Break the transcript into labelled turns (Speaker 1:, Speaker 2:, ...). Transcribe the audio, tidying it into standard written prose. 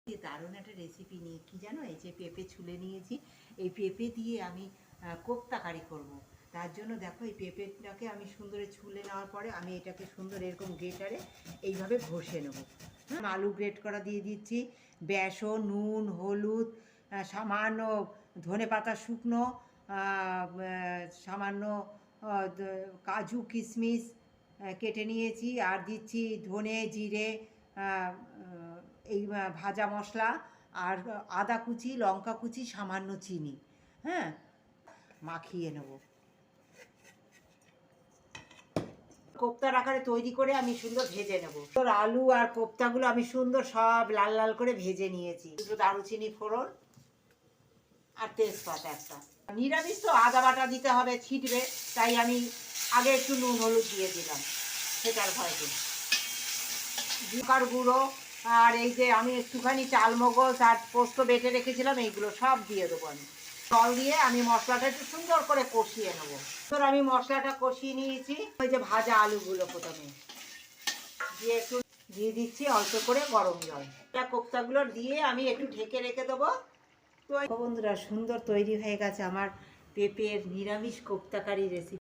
Speaker 1: দারুণ একটা রেসিপি নিয়ে কি জানো, এই যে পেঁপে ছুলে নিয়েছি, এই পেঁপে দিয়ে আমি কোপ্তা কারি করব। তার জন্য দেখো এই পেঁপেটাকে আমি সুন্দর ছুলে নেওয়ার পরে আমি এটাকে সুন্দর এরকম গ্রেটারে এইভাবে ঘষে নেবো। আলু গ্রেট করা দিয়ে দিচ্ছি, বেসন, নুন, হলুদ, সামান্য ধনে পাতা শুকনো, সামান্য কাজু কিশমিশ কেটে নিয়েছি, আর দিচ্ছি ধনে জিরে, এই ভাজা মশলা, আর আদা কুচি, লঙ্কা কুচি, সামান্য চিনি। হ্যাঁ, মাখিয়ে নেব। কোপ্তার আকারে তৈরি করে আমি সুন্দর ভেজে নেব। আলু আর কোপ্তাগুলো আমি সুন্দর সব লাল লাল করে ভেজে নিয়েছি। দুটো দারুচিনি ফোড়ন আর তেজপাতা একটা। নিরামিষ তো আদা বাটা দিতে হবে, ছিটবে, তাই আমি আগে একটু নুন হলুদ দিয়ে দিলাম সেটার ভয়তে। জিরার গুঁড়ো আর এই যে আমি একটুখানি চালমগজ আর পোস্ত বেটে রেখেছিলাম, এইগুলো সব দিয়ে দেবো আমি। জল দিয়ে আমি মশলাটা একটু সুন্দর করে কষিয়ে নেবো। তোর আমি মশলাটা কষিয়ে নিয়েছি। ওই যে ভাজা আলুগুলো প্রথমে দিয়ে একটু দিয়ে দিচ্ছি অল্প করে গরম জল। কোপ্তাগুলো দিয়ে আমি একটু ঢেকে রেখে দেবো। তো বন্ধুরা, সুন্দর তৈরি হয়ে গেছে আমার পেঁপের নিরামিষ কোপ্তা কারি রেসিপি।